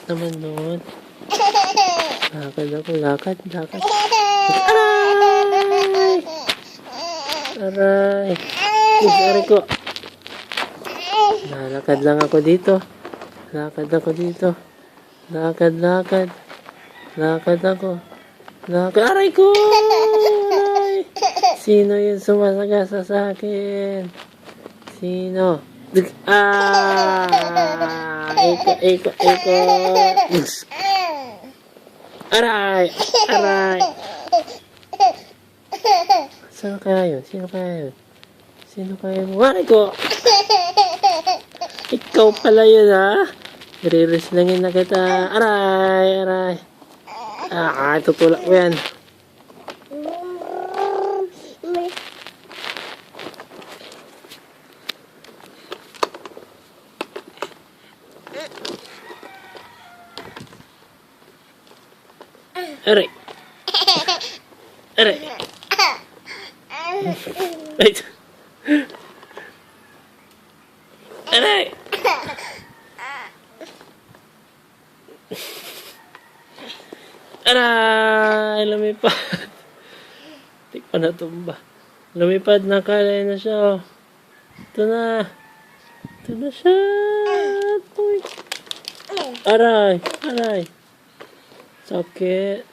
naman nun. Lakad ako, lakad. Aray! Aray! Aray ko. Lalakad lang ako dito. Lakad ako. Aray ko! Aray! Sino yung sumasagasa sa akin? Sino? Iko. Aray! Sino kaya yun? Aray ko! Ikaw pala yun, ha? Irireslangin na kita. Aray! Tutulak ko yan. Aray! Aray! Aray! Lumipad! Hindi pa natumba. Lumipad na, kaya na siya. Ito na siya. Aray! Sakit.